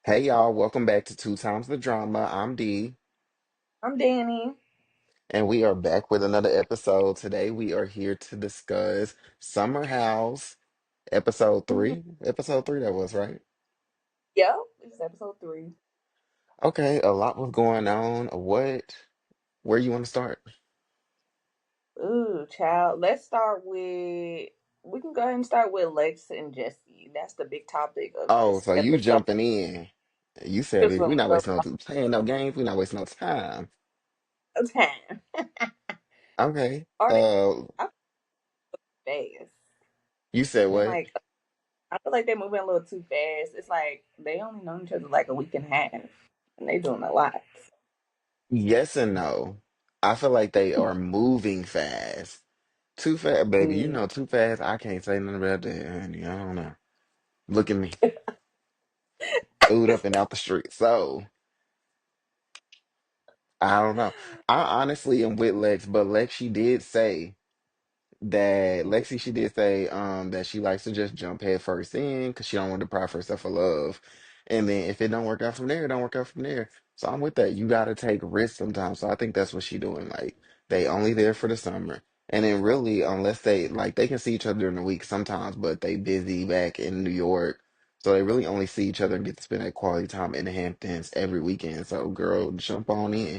Hey y'all, welcome back to Two Times the Drama. I'm D, I'm Dani. and we are back with another episode. Today we are here to discuss Summer House, episode Mhm. three. Episode three, that was right. Yep, it's episode 3. Okay, a lot was going on. Where you want to start? Ooh, child. Let's start with. We can go ahead and start with Lex and Jesse. That's the big topic of Oh, this so you episode. jumping in. You said Just it. We're want to not go wasting no playing no games. We're not wasting no time. all time. Okay. Are they I feel fast? You said They're what? like I feel like they're moving a little too fast. It's like they only known each other like a week and a half, and they doing a lot. Yes and no. I feel like they are moving fast. Too fast, baby. You Mm. know, too fast. I can't say nothing about that, honey. I don't know. Look at me, booed up and out the street. So I don't know. I honestly am with Lex, but Lex, she did say that Lexi, she did say that she likes to just jump head first in because she don't want to deprive herself of love. And then if it don't work out from there, it don't work out from there. So I'm with that. You gotta take risks sometimes. So I think that's what she doing. Like they only there for the summer. And then really, unless they like they can see each other during the week sometimes, but they busy back in New York. So they really only see each other and get to spend that quality time in the Hamptons every weekend. So girl, jump on in.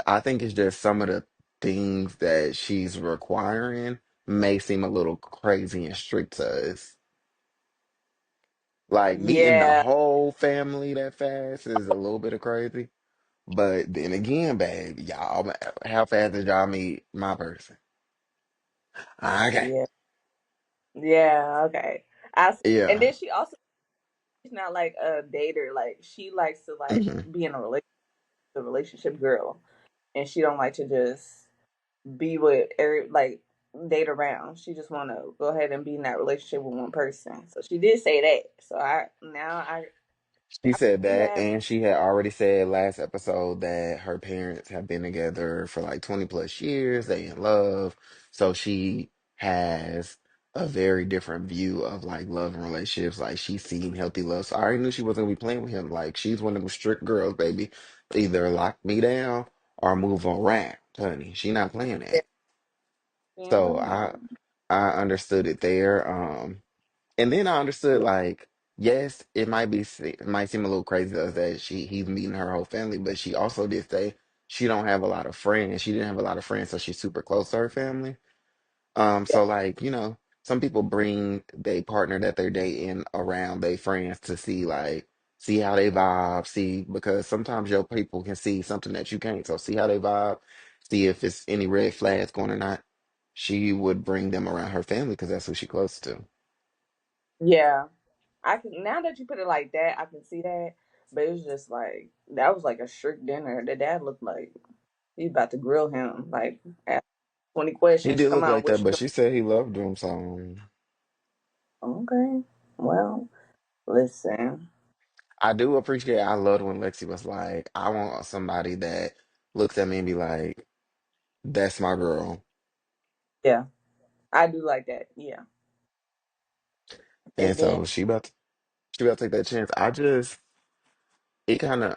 I think it's just some of the things that she's requiring may seem a little crazy and strict to us. Like meeting the Yeah, whole family that fast is a little bit of crazy. But then again, babe, y'all, how fast did y'all meet my person? Okay. yeah, yeah. Okay. And Yeah. then she's not like a dater. Like she likes to like Hmm. be in a relationship girl, and she don't like to just be with like date around. She just want to go ahead and be in that relationship with one person. So she did say that. So She I said see that, that. and she had already said last episode that her parents have been together for like 20 plus years. They in love. So she has a very different view of like love and relationships. Like she's seen healthy love. So I already knew she wasn't gonna be playing with him. Like she's one of them strict girls, baby. Either lock me down or move around, honey. She not playing Yeah, that. So I no. I understood it there. And then I understood like, yes, it might seem a little crazy to us that he's meeting her whole family, but she also did say she don't have a lot of friends. She didn't have a lot of friends, so she's super close to her family. Yeah, So like, some people bring their partner that they're dating around their friends to see how they vibe, see because sometimes your people can see something that you can't. So see how they vibe, see if it's any red flags going or not. She would bring them around her family because that's who she close to. yeah. I can now that you put it like that, I can see that. But it was just like that was like a strict dinner. The dad looked like he's about to grill him. Like ask 20 He questions. did Come look on, like what that, you but doing? she said he loved him, so Okay. Well, listen. I do appreciate. I loved when Lexi was like, "I want somebody that looks at me and be like, that's my girl." Yeah, I do like that. Yeah. And And so then she about to take that chance. It kind of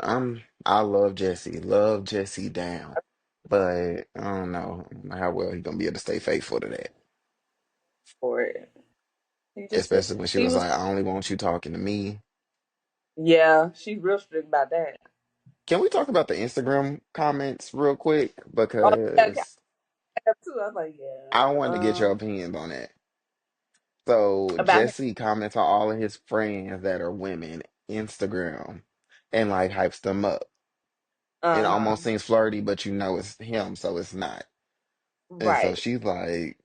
I love Jesse down, but I don't know how well he gonna be able to stay faithful to that. for it, he just said Especially when she he was was. like, "I only want you talking to me." Yeah, she's real strict about that. Can we talk about the Instagram comments real quick Oh yeah, okay. because I have too. I was like, I yeah. wanted to get your opinions on that. So About him. Jesse comments on all of his friends that are women Instagram and like hypes them up. It Uh huh. almost seems flirty, but you know it's him, so it's not. And so Right. she's like,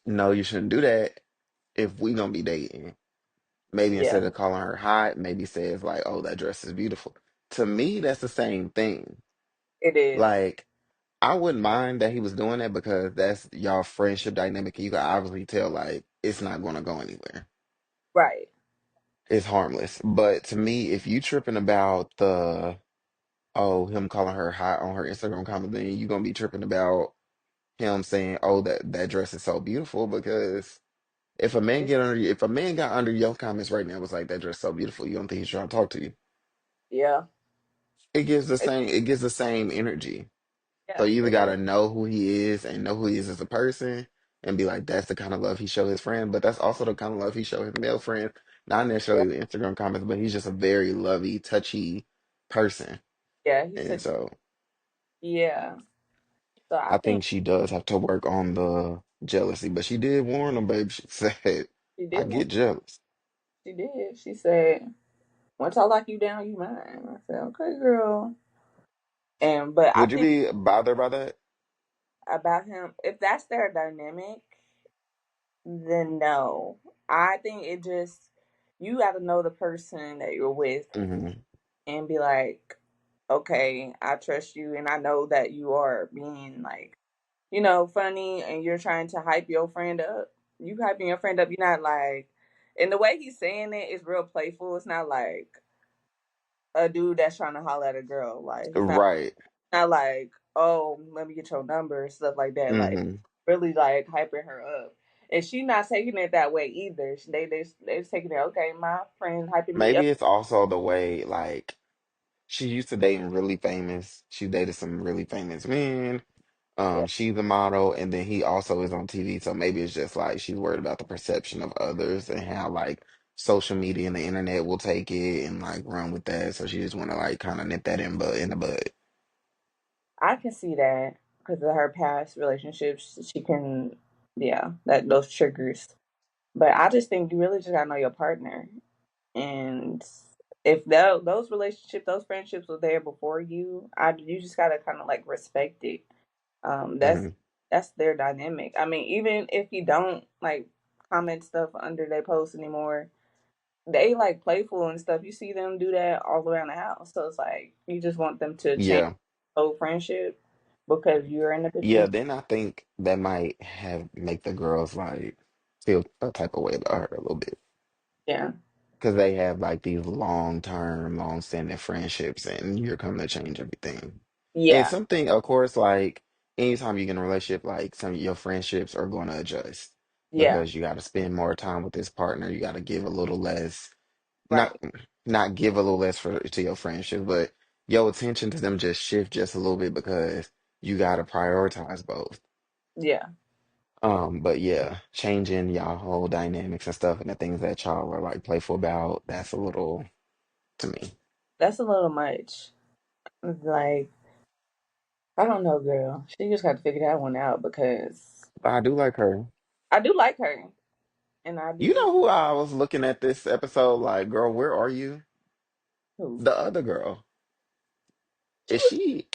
"No, you shouldn't do that if we gonna be dating." Maybe instead Yeah. of calling her hot, maybe says like, "Oh, that dress is beautiful." To me, that's the same thing. It is. Like, I wouldn't mind that he was doing that because that's y'all friendship dynamic, and you can obviously tell like it's not gonna go anywhere. Right. It's harmless. But to me, if you tripping about him calling her hot on her Instagram comment, then you gonna be tripping about him saying, "Oh, that dress is so beautiful," because If a man got under your comments right now, was like that dress so beautiful, you don't think he's trying to talk to you? Yeah. It gives the same energy. So Yeah, you either it does. gotta know who he is and know who he is as a person and be like, that's the kind of love he show his friend, but that's also the kind of love he show his male friend. Not Yeah. necessarily the Instagram comments, but he's just a very lovey, touchy person. Yeah, he's And such. so Yeah. So I I think think she does have to work on the jealousy, but she did warn him, babe. She said, she I did one. get jealous. She did. She said, "Once I lock you down, you mine." I said, "Okay, girl." And but I Would you think be bothered by that? about him, if that's their dynamic, then no. I think it just you got to know the person that you're with Hmm. and be like, okay, I trust you, and I know that you are being like, funny, and you're trying to hype your friend up. You hyping your friend up. You're not like, and the way he's saying it is real playful. It's not like a dude that's trying to holler at a girl. Like he's Right. not like, oh, let me get your number, stuff like that. Like Hmm. really like hyping her up. And she not taking it that way either. They just taking it, okay, my friend hyping me up. Maybe it's also the way, like, she used to dating really famous. She dated some really famous men. Yeah. She's a model, and then he also is on TV. So maybe it's just like she's worried about the perception of others and how like social media and the internet will take it and like run with that. So she just want to like kind of nip that in the bud. I can see that because of her past relationships. She can, yeah, that those triggers. But I just think you really just gotta know your partner. And if those relationships, those friendships were there before you just gotta kind of like respect it. Um, that's Hmm. that's their dynamic. I mean, even if you don't like comment stuff under their posts anymore, they like playful and stuff. You see them do that all around the house. So it's like you just want them to change Yeah, old friendship because you're in a yeah. position. Then I think that might have make the girls like feel a type of way about her a little bit. Yeah, Because they have like these long term, long standing friendships, and you're coming to change everything. And yeah, something, of course, like anytime you get in a relationship, like some of your friendships are going to adjust yeah, because you got to spend more time with this partner. You got to give a little less, not right. not give a little less for to your friendship, but your attention to them just shift just a little bit because you got to prioritize both. Yeah, But yeah, changing y'all whole dynamics and stuff and the things that y'all are like playful about, that's a little to me. that's a little much. Like I don't know, girl. She just got to figure that one out because But I do like her. I do like her, and I You do. know who I was looking at this episode like, girl, where are you? Who? The other girl. She Is was. she?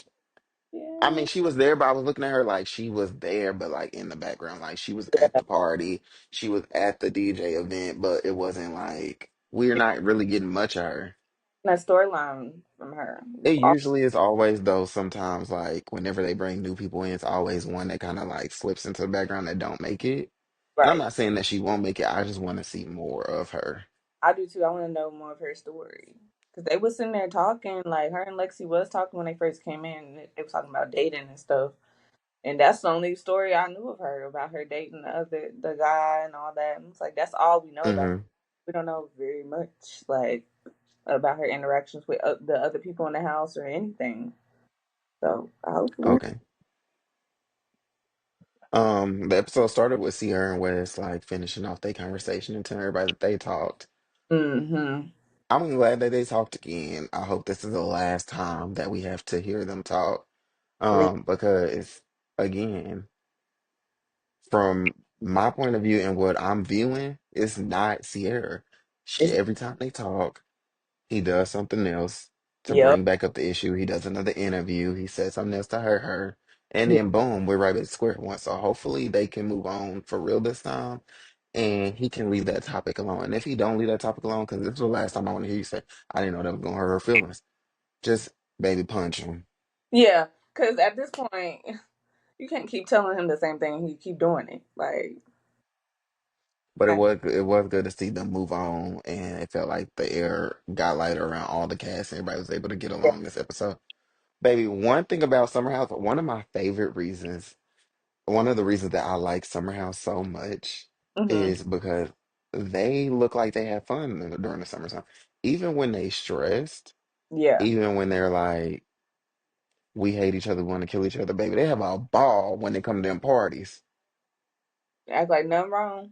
I Yeah, mean, she was there, but I was looking at her like she was there, but like in the background. Like she was at yeah. the party, she was at the DJ event, but it wasn't like we're She not really getting much of her. that storyline from her. It All usually is always though, sometimes like whenever they bring new people in, it's always one that kind of like slips into the background that don't make it. And I'm right. not saying that she won't make it. I just want to see more of her. I do too. I want to know more of her story because they was sitting there talking. Like her and Lexi was talking when they first came in. They was talking about dating and stuff. And that's the only story I knew of her about her dating the guy and all that. And it's like that's all we know about. Hmm. We don't know very much like about her interactions with the other people in the house or anything. So I hope. Okay. The episode started with Sierra and Wes like finishing off their conversation and telling everybody that they talked. Mm-hmm. I'm glad that they talked again. I hope this is the last time that we have to hear them talk. Please. Because again, from my point of view and what I'm viewing, it's not Sierra. It's, Every time they talk, he does something else to yep. bring back up the issue. He does another interview. He says something else to hurt her. And Yeah. then boom, we're right at square one. So hopefully they can move on for real this time. And he can leave that topic alone. And if he don't leave that topic alone, because this is the last time I want to hear you say, I didn't know that was gonna hurt her feelings. Just baby punch him. Yeah. Because at this point, you can't keep telling him the same thing. He keep doing it. Like, But I, it was good to see them move on, and it felt like the air got lighter around all the cast. Everybody was able to get along this episode. Baby, one thing about Summer House, one of my favorite reasons, one of the reasons that I like Summer House so much Hmm. is because they look like they have fun during the summertime. Even when they stressed, Yeah. even when they're like, we hate each other, we want to kill each other, baby, they have a ball when they come to them parties. Act like nothing wrong.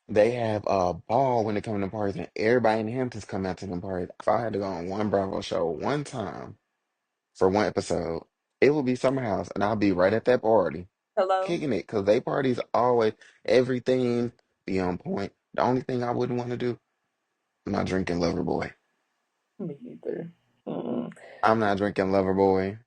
They have a ball when they come to them parties, and everybody in the Hamptons come out to them parties. If I had to go on one Bravo show one time for one episode, it would be Summer House, and I'll be right at that party, Hello? kicking it, because they parties always, everything be on point. The only thing I wouldn't want to do, I'm not drinking Loverboy. Me either. Mm-mm. I'm not drinking Loverboy.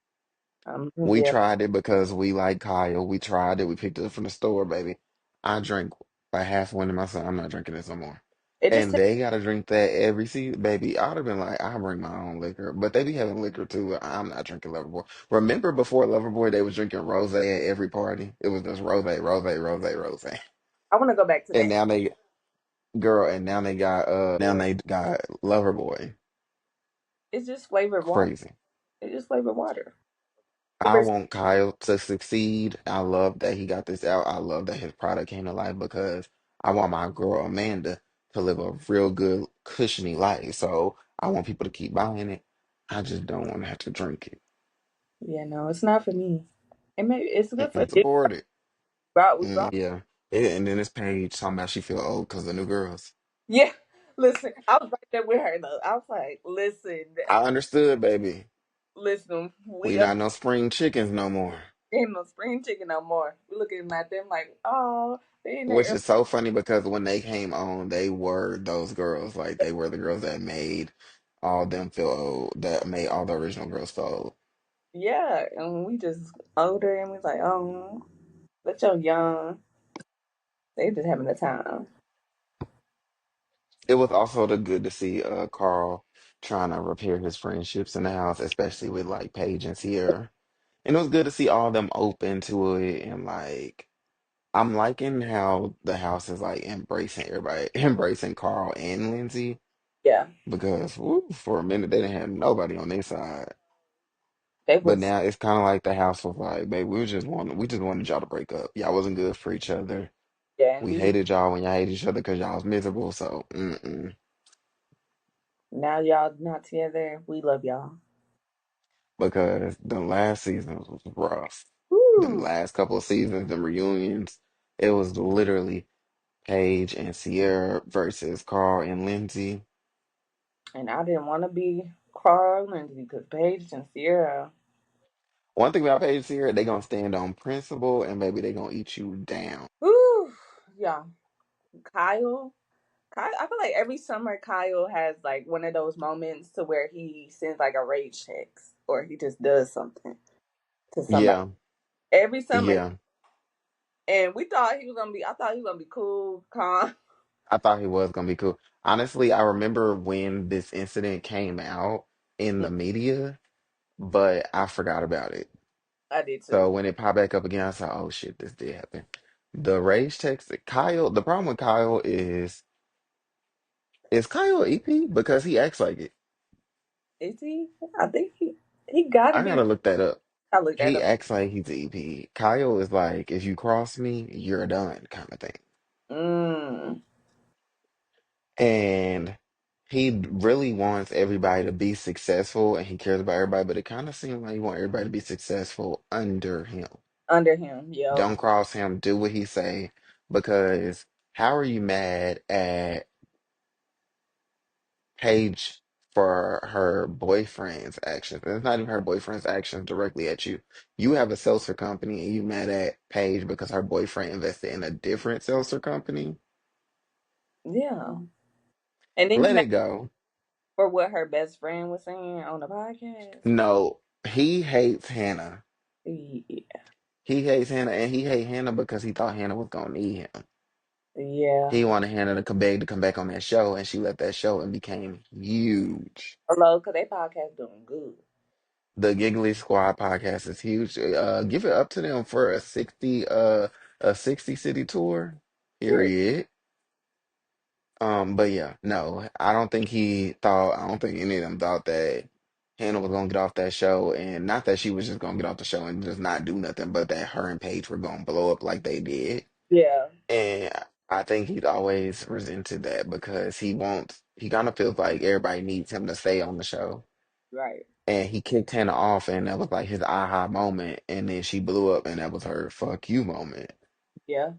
We Yeah. tried it because we like Kyle. We tried it. We picked it up from the store, baby. I drank like half one to my son. I'm not drinking this no more. It just And takes, they gotta drink that every season, baby. I'd have been like, I'll bring my own liquor, but they be having liquor too. I'm not drinking Loverboy. Remember before Loverboy, they was drinking rose at every party. It was just rose, rose, rose, rose. I want to go back to And that. now they, girl, and now they got Loverboy. It's just flavored water. Crazy. It's just flavored water. I want Kyle to succeed. I love that he got this out. I love that his product came to life because I want my girl Amanda to live a real good, cushiony life. So I want people to keep buying it. I just don't want to have to drink it. Yeah, no, it's not for me. And maybe it's good for Mm-mm, you. support it. We brought. Yeah. And then this page talking about she feel old because the new girls. Yeah, listen, I was right there with her though. I was like, listen, I understood, baby. listen, We we not no spring chickens no more. ain't no spring chicken no more. We looking at them like, oh, they in Which there. is so funny because when they came on, they were those girls. Like they were the girls that made all them feel old, that made all the original girls feel old. Yeah, and we just older and we like, oh, but you're young. They just having a time. It was also the good to see Carl trying to repair his friendships in the house, especially with like Paige and Sierra. And it was good to see all them open to it and like I'm liking how the house is like embracing everybody, embracing Carl and Lindsay Yeah, because woo, for a minute they didn't have nobody on their side. they But was. now it's kind of like the house was like, babe, we just wanted y'all to break up. Y'all wasn't good for each other. Yeah, and We we hated y'all when y'all hated each other because y'all was miserable. So, now y'all not together. We love y'all. because the last season was rough. The Woo! last couple of seasons, the reunions, it was literally Paige and Sierra versus Carl and Lindsay. And I didn't want to be Carl and Lindsay because Paige and Sierra. One thing about Paige and Sierra, they gonna stand on principle and maybe they gonna eat you down. Woo! Yeah, Kyle. I feel like every summer Kyle has like one of those moments to where he sends like a rage text or he just does something to somebody. Yeah, Every summer, yeah. and we thought he was gonna be. I thought he was gonna be cool, calm. I thought he was gonna be cool. Honestly, I remember when this incident came out in the media, but I forgot about it. I did So too. when it popped back up again, I said, "Oh shit, this did happen." The rage text, Kyle. The problem with Kyle is Kyle EP because he acts like it. Is he? I think he got to I be. gotta look that up. I looked that He up. acts like he's an EP. Kyle is like, if you cross me, you're done, kind of thing. Mm, And he really wants everybody to be successful and he cares about everybody, but it kind of seems like he wants everybody to be successful under him. under him. Yep. Don't cross him, do what he say, because how are you mad at Paige for her boyfriend's actions? And it's not even her boyfriend's actions directly at you. You have a seltzer company and you mad at Paige because her boyfriend invested in a different seltzer company. Yeah. And then you Let mad it go. for what her best friend was saying on the podcast. No, he hates Hannah. Yeah. He hates Hannah, and he hate Hannah because he thought Hannah was gonna need him. Yeah. He wanted Hannah to come back on that show, and she left that show and became huge. Hello, cause they podcast doing good. The Giggly Squad podcast is huge. Give it up to them for a 60 city tour. Period. Period. But yeah, no, I don't think any of them thought that Hannah was gonna get off that show, and not that she was just gonna get off the show and just not do nothing, but that her and Paige were gonna blow up like they did. Yeah. I think he's always resented that because he kind of feels like everybody needs him to stay on the show. Right. And he kicked Hannah off, and that was like his aha moment. And then she blew up, and that was her fuck you moment. Yeah.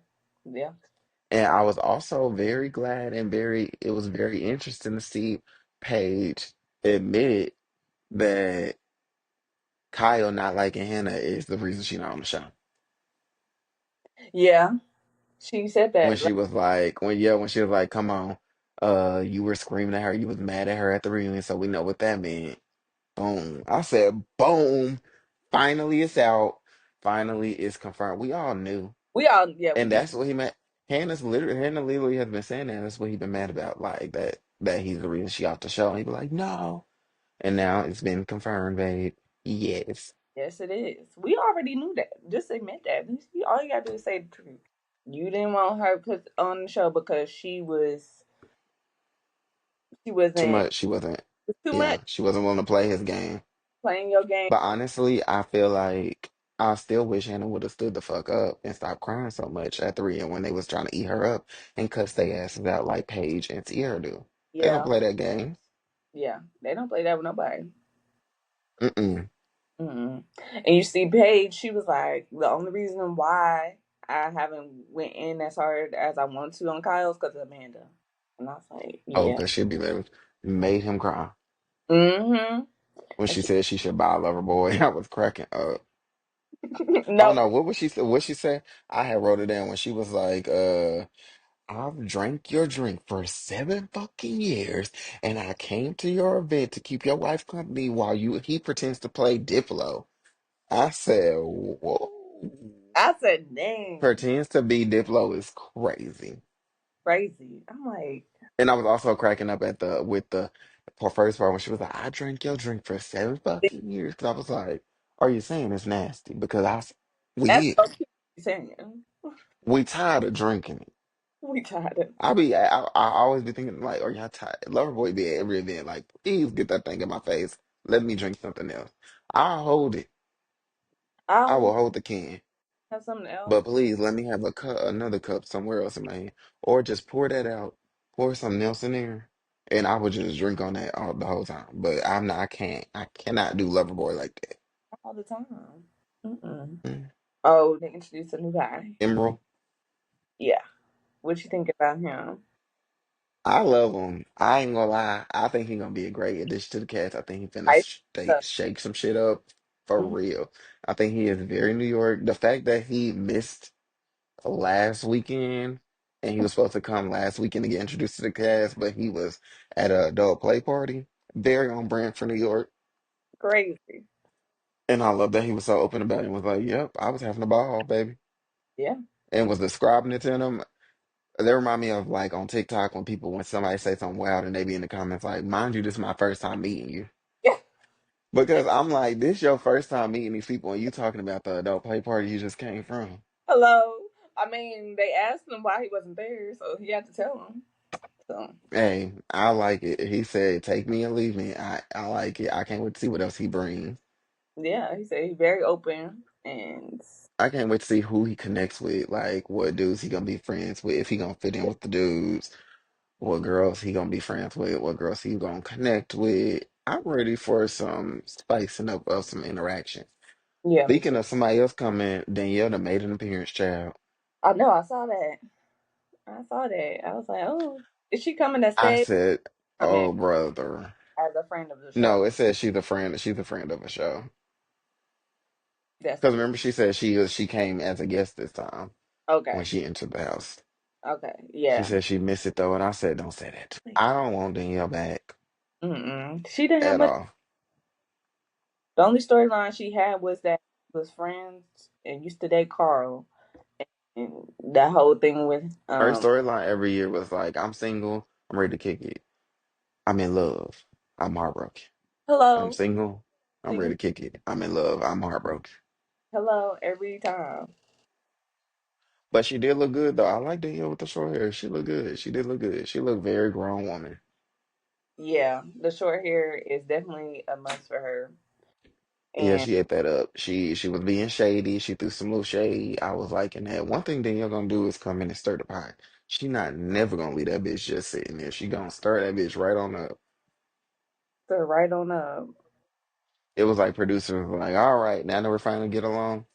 Yeah. And I was also very glad and it was very interesting to see Paige admit that Kyle not liking Hannah is the reason she's not on the show. Yeah. She said When that. she was like, when she was like, come on, you were screaming at her, you was mad at her at the reunion, so we know what that meant. Boom. I said, boom. Finally it's out. Finally it's confirmed. We all knew. We all, yeah, we And knew. that's what he meant. Hannah literally has been saying that. That's what he's been mad about. Like that he's the reason she off the show. And he be like, no. And now it's been confirmed, babe. Yes. Yes, it is. We already knew that. Just admit that. All you gotta do is say the truth. You didn't want her put on the show because she Too wasn't much. She wasn't, too much yeah, she wasn't willing to play his game. playing your game. But honestly, I feel like I still wish Hannah would have stood the fuck up and stopped crying so much at the end when they was trying to eat her up and cuss their asses out like Paige and Tierra do. They don't Yeah, play that game. yeah. They don't play that with nobody. Mm-mm. Mm-mm. And you see, Paige, she was like, the only reason why I haven't went in as hard as I want to on Kyle's because of Amanda. And I was like, Oh, yeah. because she'd be there. Made him cry. Mm-hmm. When And she she, said she should buy a lover boy, I was cracking up. Oh no, no, what was she say? What she said? I had wrote it down when she was like, I've drank your drink for 7 fucking years, and I came to your event to keep your wife company while he pretends to play Diplo. I said, whoa. I said, dang, Pretends to be Diplo is crazy. crazy. I'm like, And I was also cracking up at the first part when she was like, I drank your drink for 7 fucking years. Because I was like, are you saying it's nasty? Because that's we so cute saying. we tired of drinking it. We tried it. I always be thinking like, are y'all tired? Loverboy be at every event like, please get that thing in my face. Let me drink something else. I'll hold it. I I'll will hold the can. have something else. But please let me have another cup somewhere else in my hand. Or just pour that out. Pour something else in there. And I would just drink on that the whole time. But I cannot do Loverboy like that. All the time. Mm-mm. Mm. Oh, they introduced a new guy. Emerald, Yeah. What you think about him? I love him. I ain't gonna lie. I think he's gonna be a great addition to the cast. I think he's finna I shake some shit up for Mhm. real. I think he is very New York. The fact that he missed last weekend and he was supposed to come last weekend to get introduced to the cast, but he was at a adult play party. Very on brand for New York. Crazy. And I love that he was so open about it and was like, yep, I was having a ball, baby. Yeah. And was describing it to them. They remind me of like on TikTok when somebody say something wild and they be in the comments like, mind you, this is my first time meeting you. Yeah. Because I'm like, this your first time meeting these people and you talking about the adult play party you just came from. Hello. I mean, they asked him why he wasn't there, so he had to tell them. So Hey, I like it. He said, take me or leave me. I like it. I can't wait to see what else he brings. yeah, he said he's very open and I can't wait to see who he connects with, like what dudes he gonna be friends with, if he gonna fit in with the dudes, what girls he gonna be friends with, what girls he gonna connect with. I'm ready for some spicing up of some interaction. yeah, me Speaking too. of somebody else coming, Danielle done made an appearance, child. I know. I saw that. I saw that. I was like, oh, is she coming to I stay? said, I mean, oh brother. as a friend of the show. No, it says she's a friend of a show. That's Because cute. remember she said she came as a guest this time when Okay. she entered the house. Okay. She Yeah. said she missed it though, and I said, don't say that. I don't want Danielle back Mm-mm. She didn't have at much. all. The only storyline she had was that she was friends and used to date Carl, and that whole thing with Her storyline every year was like, I'm single, I'm ready to kick it. I'm in love, I'm heartbroken. I'm hello, single, I'm ready sing to kick it. I'm in love, I'm heartbroken. hello every time. But she did look good though. I like Danielle with the short hair. She looked good. She did look good. She looked very grown woman. Yeah, the short hair is definitely a must for her. Yeah, And she ate that up. She was being shady. She threw some little shade. I was liking that. One thing Danielle gonna do is come in and stir the pot. She not never gonna leave that bitch just sitting there. She gonna stir that bitch right on up. So right on up. It was like producers were like, all right, now that we're finally get along,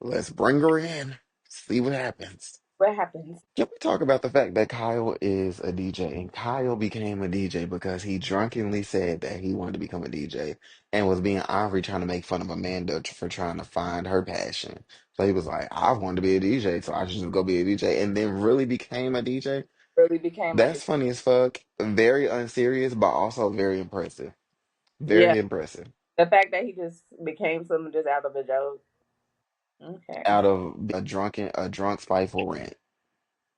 let's bring her in, see what happens. What happens? Can we talk about the fact that Kyle is a DJ and Kyle became a DJ because he drunkenly said that he wanted to become a DJ and was being ornery trying to make fun of Amanda for trying to find her passion. So he was like, I wanted to be a DJ, so I should just go be a DJ, and then really became a DJ. Really became a That's funny as fuck. Very unserious, but also very impressive. yeah. Very impressive. The fact that he just became something just out of a joke. Okay. Out of a drunk, spiteful rant,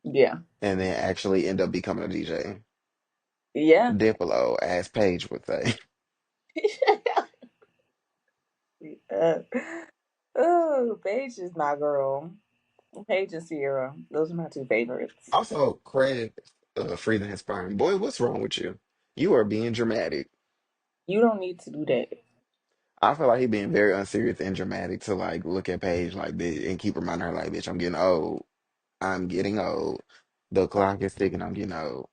Yeah. and then actually end up becoming a DJ. Yeah. Diplo, as Paige would say. uh, oh, Paige is my girl. Paige and Sierra. Those are my two favorites. Also, Craig, Freedom Inspiring. Boy, what's wrong with you? You are being dramatic. You don't need to do that. I feel like he being very unserious and dramatic to like look at Paige like bitch and keep reminding her like, bitch, I'm getting old. I'm getting old. The clock is ticking. I'm getting old.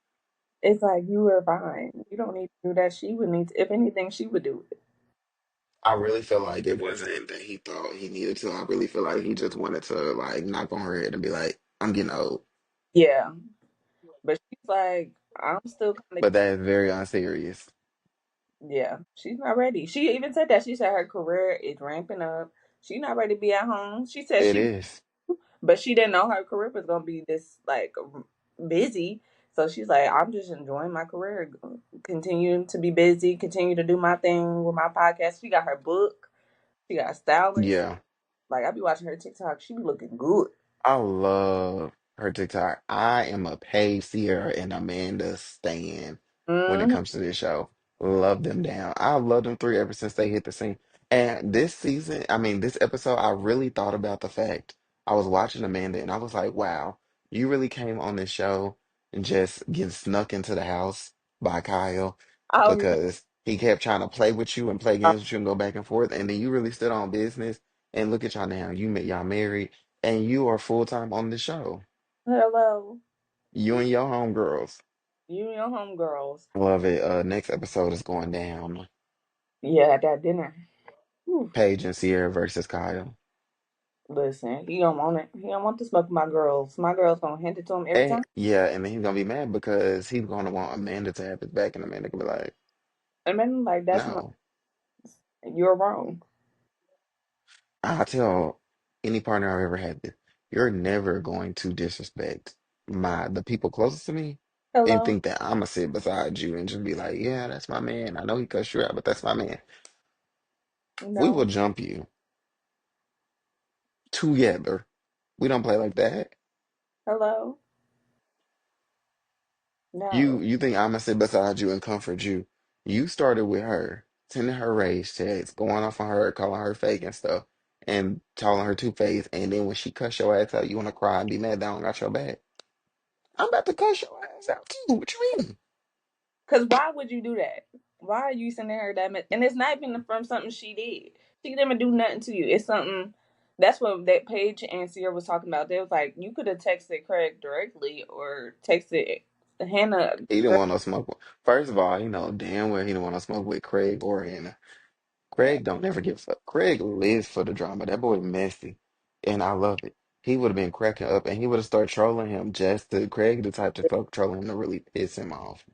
It's like you were fine. You don't need to do that. She would need to, if anything, she would do it. I really feel like it wasn't that he thought he needed to. I really feel like he just wanted to like knock on her head and be like, I'm getting old. Yeah. But she's like, I'm still kind of, But that is very unserious. yeah, she's not ready. She even said that. She said her career is ramping up. She's not ready to be at home. She said It she, is. but she didn't know her career was going to be this, like, busy. So she's like, I'm just enjoying my career, continuing to be busy, continue to do my thing with my podcast. She got her book. She got a stylist. Yeah. Like, I be watching her TikTok. She be looking good. I love her TikTok. I am a Paige, Sierra, and Amanda stan when it Hmm. comes to this show. Love them down. I love them three ever since they hit the scene. And this season, I mean, this episode, I really thought about the fact I was watching Amanda and I was like, wow, you really came on this show and just get snuck into the house by Kyle Oh, yeah. because he kept trying to play with you and play games with you and go back and forth. And then you really stood on business. And look at y'all now. You met y'all married and you are full time on the show. Hello. You and your homegirls. You and your homegirls. Love it. Next episode is going down. Yeah, at that dinner. Whew. Paige and Sierra versus Kyle. Listen, he don't want it. He don't want to smoke with my girls. My girls gonna hand it to him every And time. yeah, and then he's gonna be mad because he's gonna want Amanda to have his back, and Amanda can be like, And then like that's my "No." you're wrong. I tell any partner I've ever had this, you're never going to disrespect the people closest to me and Hello? think that I'm gonna sit beside you and just be like, "Yeah, that's my man. I know he cussed you out, but that's my man." We No. will jump you together. We don't play like that. Hello? You No. you think I'm gonna sit beside you and comfort you? You started with her, sending her rage texts, going off on her, calling her fake and stuff, and calling her two-faced. And then when she cuss your ass out, you wanna cry and be mad that I don't got your back. I'm about to cuss your ass out too. What you mean? Cause why would you do that? Why are you sending her that and it's not even from something she did. She didn't even do nothing to you. It's something that's what that Paige and Sierra was talking about. They was like, you could have texted Craig directly or texted Hannah. He didn't want no smoke. First of all, he know damn well he didn't want to smoke with Craig or Hannah. Yeah. Craig don't never give a fuck. Craig lives for the drama. That boy messy, and I love it. He would have been cracking up, and he would have started trolling him just to Craig, the type to fuck trolling him to really piss him off.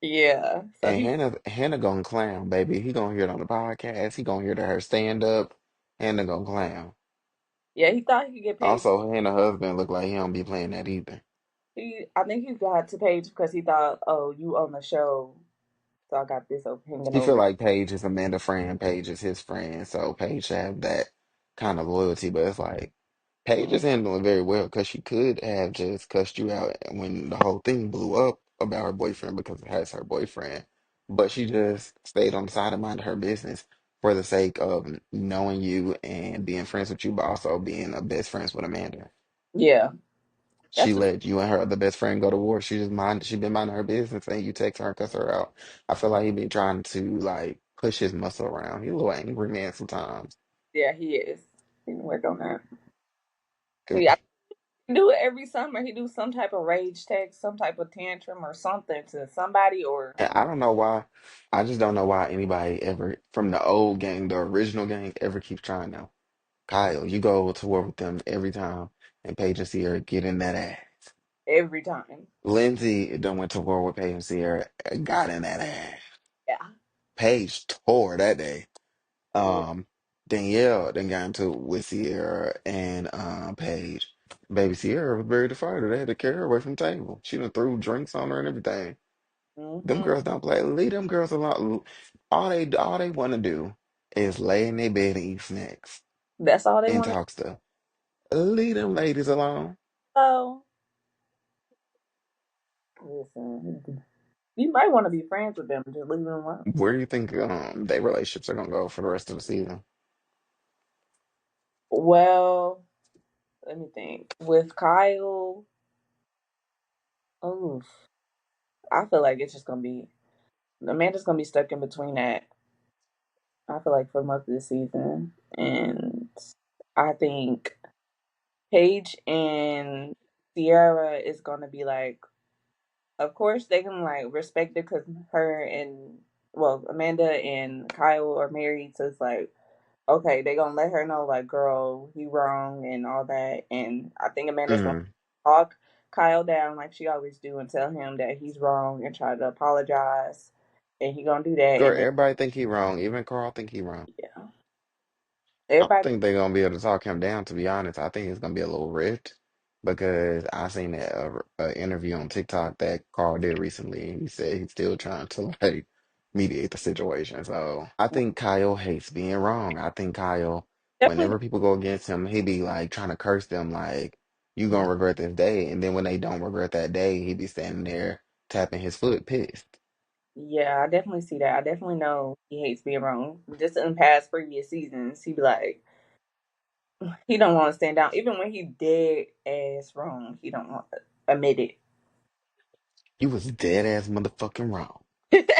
Yeah. So And he Hannah gonna clown, baby. He gonna hear it on the podcast. He gonna hear her stand up. Hannah gonna clown. yeah, he thought he could get paid. Also, Hannah husband look like he don't be playing that either. I think he got to Paige because he thought, oh, you on the show, so I got this over hanging He feel over. like Paige is Amanda friend, Paige is his friend, so Paige should have that kind of loyalty. But it's like Paige is handling very well because she could have just cussed you out when the whole thing blew up about her boyfriend because it has her boyfriend. But she just stayed on the side and minded her business for the sake of knowing you and being friends with you, but also being a best friends with Amanda. Yeah, She that's what. let you and her other best friend go to war. She been minding her business and you text her and cuss her out. I feel like he been trying to like push his muscle around. He a little angry man sometimes. Yeah, he is. He can work on that. Cause Yeah, He do it every summer. He do some type of rage text, some type of tantrum or something to somebody or And I don't know why. I just don't know why anybody ever from the old gang, the original gang, ever keeps trying now. Kyle, you go to war with them every time, and Paige and Sierra get in that ass. every time. Lindsay done went to war with Paige and Sierra, got in that ass. Yeah. Paige tore that day. Yeah. Um, Danielle then got into it with Sierra and Paige. Baby Sierra was ready to fight her. They had to carry her away from the table. She done threw drinks on her and everything. Them Hmm. girls don't play. Leave them girls alone. All they want to do is lay in their bed and eat snacks That's all they and want to talk stuff. Leave them ladies alone. know. Listen, you might want to be friends with them. Just leave them alone. Where do you think their relationships are gonna go for the rest of the season? Well, let me think. With Kyle, oh, I feel like it's just gonna be Amanda's gonna be stuck in between that. I feel like for most of the season, and I think Paige and Sierra is gonna be like, of course they can like respect it because her and well Amanda and Kyle are married, so it's like okay they gonna let her know like girl he wrong and all that, and I think Amanda's gonna Mm. talk Kyle down like she always do and tell him that he's wrong and try to apologize, and he gonna do that, Girl, and then everybody think he wrong. Even Carl think he wrong. yeah I don't everybody think they're gonna be able to talk him down, to be honest. I think it's gonna be a little rift because I seen that interview on TikTok that Carl did recently, and he said he's still trying to like mediate the situation. So I think Kyle hates being wrong. I think Kyle, definitely whenever people go against him, he be like trying to curse them like you gonna regret this day. And then when they don't regret that day, he be standing there tapping his foot, pissed. yeah I definitely see that. I definitely know he hates being wrong. Just in past previous seasons, he be like he don't want to stand down even when he dead ass wrong. He don't want to admit You was dead ass motherfucking wrong. it.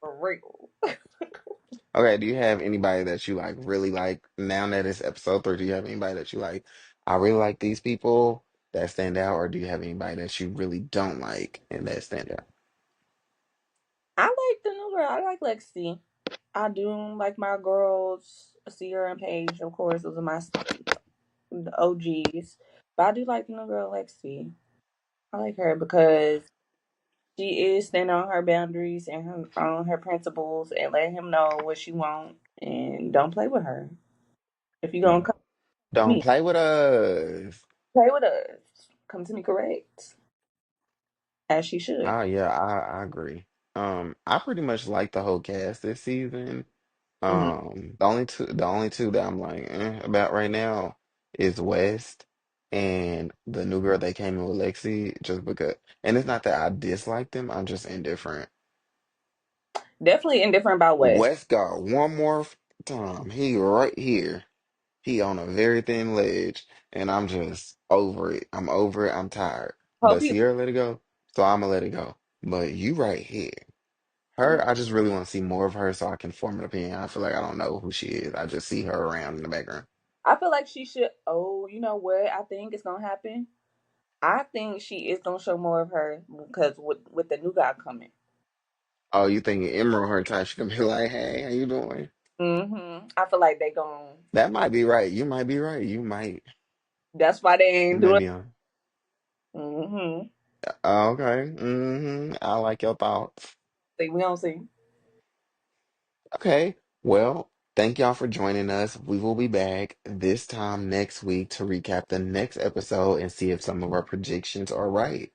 For real. Okay, do you have anybody that you like really like now that it's episode 3? Do you have anybody that you like? I really like these people that stand out, or do you have anybody that you really don't like and that stand out? I like the new girl. I like Lexi. I do like my girls, Sierra and Paige. Of course, those are my the OGs. But I do like the new girl, Lexi. I like her because she is standing on her boundaries and on her principles and letting him know what she wants and don't play with her. If you gonna Mm. come to Don't me, play with us. play with us. Come to me correct, as she should. Oh yeah, I agree. I pretty much like the whole cast this season. Mhm. The only two that I'm like about right now is West and the new girl that came in with Lexi, just because. And it's not that I dislike them, I'm just indifferent. Definitely indifferent about West. West got one more time. He right here. He on a very thin ledge, and I'm just over it. I'm over it. I'm tired. Hope But he. Sierra let it go, so I'm gonna let it go. But you right here. Her, I just really want to see more of her so I can form an opinion. I feel like I don't know who she is. I just see her around in the background. I feel like she should. Oh, you know what? I think it's gonna happen. I think she is gonna show more of her because with the new guy coming. Oh, you think Emerald her type? She gonna be like, "Hey, how you doing?" I feel like they gon' That might be right. You might be right. You might. That's why they You ain't might doing. be on. Mm-hmm. Okay. I like your thoughts. See, we don't see. Okay. Well, thank y'all for joining us. We will be back this time next week to recap the next episode and see if some of our predictions are right.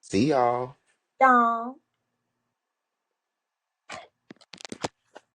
See y'all. Y'all.